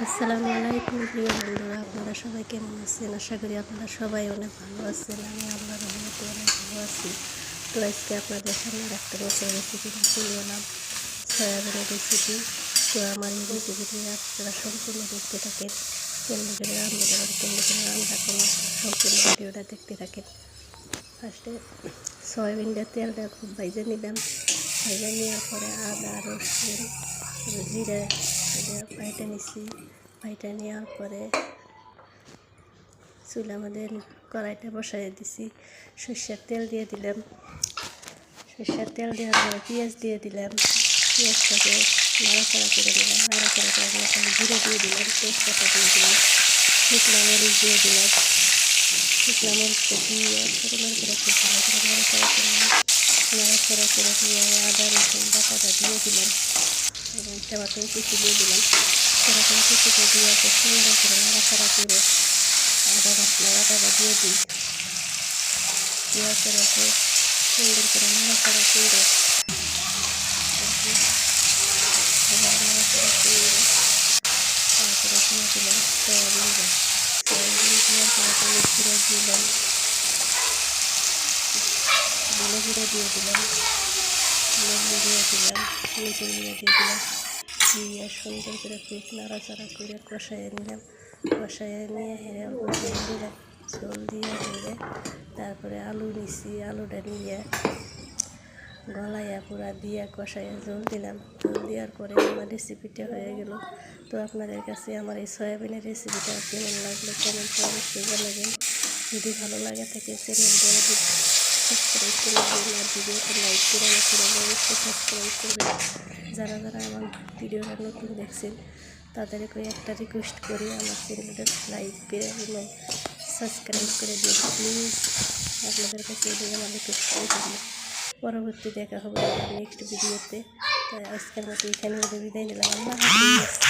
আসসালামু আলাইকুম প্রিয় বন্ধুরা, আপনারা সবাই কেমন আছেন? আশা করি আপনারা সবাই অনেক ভালো আছেন। আমি আল্লাহর রহমতে অনেক ভালো আছি। তো আজকে আপনাদের সামনে একটা নতুন রেসিপি চলে এলাম, সয়াবিনের রেসিপি। তো আমার এই রেসিপিটি আপনারা সম্পূর্ণ দেখতে থাকেন। কেমন করে রান্না করেন, কেমন করে রান্না করেন, সম্পূর্ণ ভিডিওটা দেখতে থাকেন। ফার্স্টে সয়াবিনটা তেলটা খুব ভাইজে নিলাম। ভাইজে নেওয়ার পরে আদা, রসুন, জিরা বাইটা নিছি। বাইটা নেওয়ার পরে চুলার মধ্যে কড়াইটা বসাই দিছি। সরষের তেল দিয়ে দিলাম। সরষের তেল দেওয়ার পরে পেঁয়াজ দিয়ে দিলাম। পেঁয়াজটাকে নাড়াচাড়া করে দিলাম। নাড়াচাড়া করে ওখানে জিরে দিয়ে দিলাম, তেজপাতা দিয়ে দিলাম, শুকনো মরিচ দিয়ে দিলাম। শুকনো মরিচটা দিয়ে সুন্দর করে খুব ভালো করে নাড়াচাড়া করলাম। নাড়াচাড়া করে দিয়ে আদা রসুন বাটাটা দিয়ে দিলাম এবং টমেটো কুচি দিয়ে দিলাম। টমেটো কুচিটা দিয়ে সুন্দর করে নাড়াচাড়া করে আদা মশলা বাটাটা দিয়ে দিই। দেওয়ার পরে সুন্দর করে নাড়াচাড়া করে নাড়াচাড়া করে তারপরে দিয়ে দিলাম সয়াবিন। সয়াবিন দেওয়ার পরে হলুদ গুঁড়ো দিলাম, ধনে গুঁড়ো দিয়ে দিলাম, লবণ দিয়ে দিলাম, নিচে দিয়ে দিলাম। দিয়ে সুন্দর করে খুব নাড়াচাড়া করে কষাইয়ে নিলাম। কষাইয়ে নিয়ে অল্প জল দিলাম। জল দিয়ে হেরে তারপরে আলু নিছি। আলুটা নিয়ে গলাইয়া পুরা দিয়ে কষাইয়া জল দিলাম। জল দেওয়ার পরে আমার রেসিপিটা হয়ে গেল। তো আপনাদের কাছে আমার এই সয়াবিনের রেসিপিটা কেমন লাগলো কমেন্টে অবশ্যই জানাবেন। যদি ভালো লাগে থাকে চ্যানেলটা সাবস্ক্রাইব করে দিন আর ভিডিওটা লাইক করে অবশ্যই সাবস্ক্রাইব করবেন। যারা যারা আমার ভিডিওটা নতুন দেখছেন তাদেরকে একটা রিকোয়েস্ট করি, আমার চ্যানেলটা লাইক করে এবং সাবস্ক্রাইব করে দিন প্লিজ। আপনাদের কাছে আমার রিকোয়েস্ট করে থাকলে পরবর্তী দেখা হবে নেক্সট ভিডিওতে। তাই আজকের মতো এখানে বিদায় নিলাম। আল্লাহ হাফেজ।